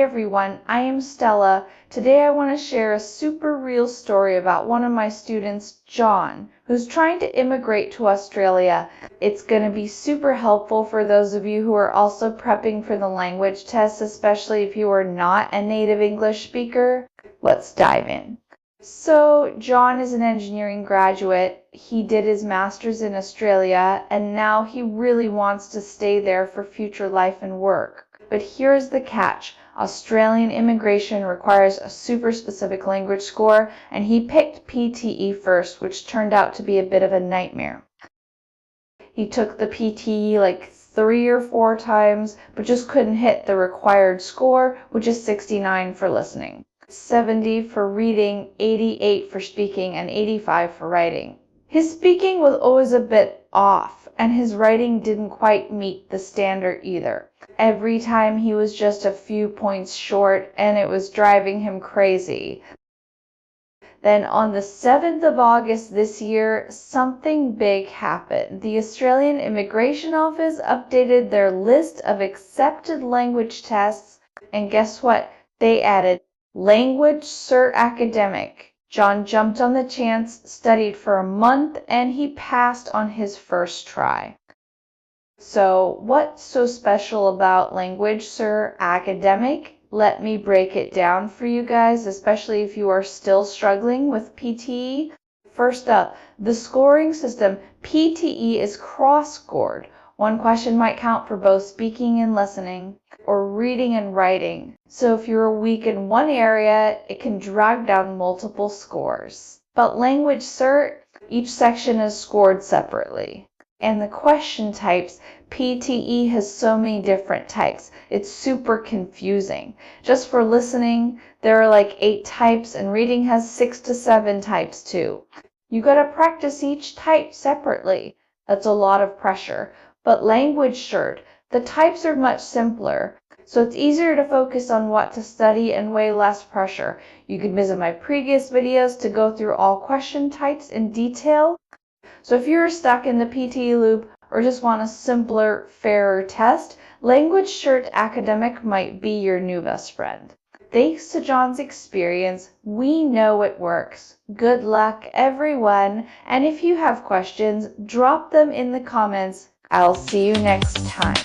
everyone, I am Stella. Today I want to share a super real story about one of my students, John, who's trying to immigrate to Australia. It's going to be super helpful for those of you who are also prepping for the language test, especially if you are not a native English speaker. Let's dive in. So John is an engineering graduate. He did his master's in Australia and now he really wants to stay there for future life and work. But here's the catch. Australian immigration requires a super specific language score, and he picked PTE first, which turned out to be a bit of a nightmare. He took the PTE like 3 or 4 times, but just couldn't hit the required score, which is 69 for listening, 70 for reading, 88 for speaking, and 85 for writing. His speaking was always a bit off, and his writing didn't quite meet the standard either. Every time he was just a few points short, and it was driving him crazy. Then on the 7th of August this year, something big happened. The Australian Immigration Office updated their list of accepted language tests, and guess what? They added LanguageCert Academic. John jumped on the chance, studied for a month, and he passed on his first try. So what's so special about LanguageCert Academic? Let me break it down for you guys, especially if you are still struggling with PTE. First up, the scoring system. PTE is cross-scored. One question might count for both speaking and listening, or reading and writing. So if you're weak in one area, it can drag down multiple scores. But LanguageCert, each section is scored separately. And the question types, PTE has so many different types. It's super confusing. Just for listening, there are like 8 types, and reading has 6 to 7 types too. You gotta practice each type separately. That's a lot of pressure. But LanguageCert, the types are much simpler, so it's easier to focus on what to study and way less pressure. You can visit my previous videos to go through all question types in detail. So if you're stuck in the PTE loop or just want a simpler, fairer test, LanguageCert Academic might be your new best friend. Thanks to John's experience, we know it works. Good luck, everyone. And if you have questions, drop them in the comments. I'll see you next time.